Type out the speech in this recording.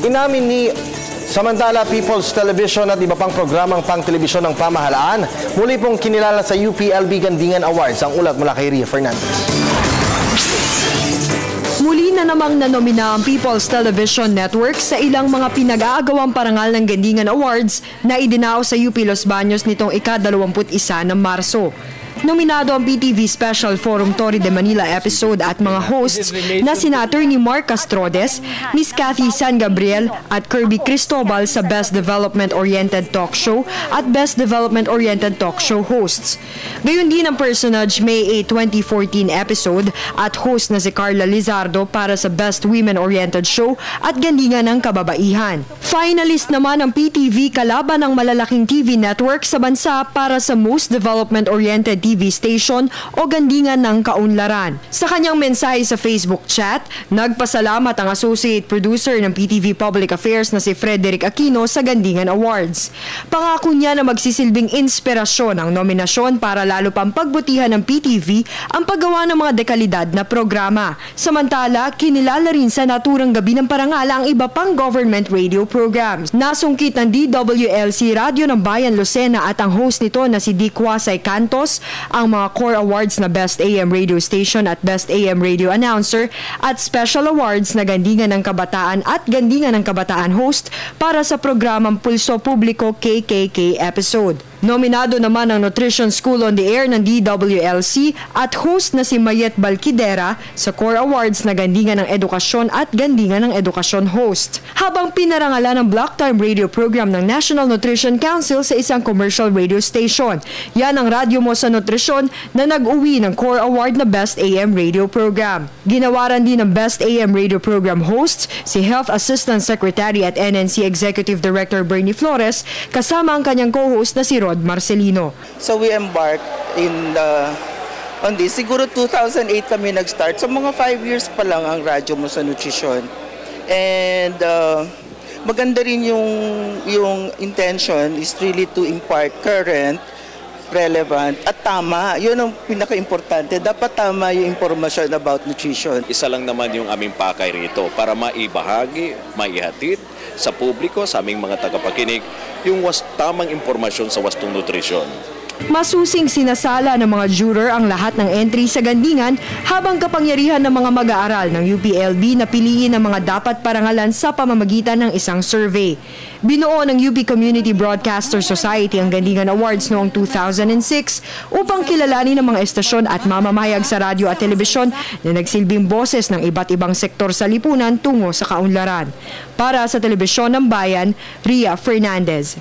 Inamin ni Samantala People's Television at iba pang programang pang-telebisyon ng pamahalaan, muli pong kinilala sa UPLB Gandingan Awards. Ang ulat mula kay Ria Fernandez. Muli na namang nanomina ang People's Television Network sa ilang mga pinag-aagawang parangal ng Gandingan Awards na idinao sa UP Los Baños nitong ika-21 ng Marso. Nominado ang PTV Special Forum Torre de Manila episode at mga hosts na sina Attorney Mark Castrodes, Miss Cathy San Gabriel at Kirby Cristobal sa Best Development-Oriented Talk Show at Best Development-Oriented Talk Show hosts. Gayon din ang personage May 8, 2014 episode at host na si Carla Lizardo para sa Best Women-Oriented Show at Gandingan ng Kababaihan. Finalist naman ang PTV kalaban ng malalaking TV network sa bansa para sa Most Development-Oriented TV station o Gandingan ng Kaunlaran. Sa kanyang mensahe sa Facebook chat, nagpasalamat ang associate producer ng PTV Public Affairs na si Frederick Aquino sa Gandingan Awards. Pangako niya na magsisilbing inspirasyon ang nominasyon para lalo pang pagbutihan ng PTV ang paggawa ng mga dekalidad na programa. Samantala, kinilala rin sa naturang gabi ng parangal ang iba pang government radio programs. Nasungkit ng DWLC Radio ng Bayan Lucena at ang host nito na si D. Quasay Cantos ang mga core awards na Best AM Radio Station at Best AM Radio Announcer at Special Awards na Gandingan ng Kabataan at Gandingan ng Kabataan host para sa programang Pulso Publiko KKK episode. Nominado naman ang Nutrition School on the Air ng DWLC at host na si Mayet Balquidera sa Core Awards na Gandingan ng Edukasyon at Gandingan ng Edukasyon host. Habang pinarangalan ng block time radio program ng National Nutrition Council sa isang commercial radio station. Yan ang radyo mo sa nutrisyon na nag-uwi ng Core Award na Best AM Radio Program. Ginawaran din ng Best AM Radio Program hosts si Health Assistant Secretary at NNC Executive Director Bernie Flores kasama ang kanyang co-host na si Rod Marcelino. So we embarked on this. Siguro 2008 kami nag-start. So mga 5 years pa lang ang radyo mo sa nutrisyon. And maganda rin yung intention is really to impart current, relevant at tama. Yun ang pinaka-importante. Dapat tama yung information about nutrition. Isa lang naman yung aming pakay rito para maibahagi, maihatid sa publiko, sa aming mga tagapakinig, yung tamang impormasyon sa wastong nutrisyon. Masusing sinasala ng mga juror ang lahat ng entry sa Gandingan habang kapangyarihan ng mga mag-aaral ng UPLB na piliin ang mga dapat parangalan sa pamamagitan ng isang survey. Binuo ng UP Community Broadcaster Society ang Gandingan Awards noong 2006 upang kilalanin ang mga estasyon at mamamahayag sa radyo at telebisyon na nagsilbing boses ng iba't ibang sektor sa lipunan tungo sa kaunlaran. Para sa Telebisyon ng Bayan, Ria Fernandez.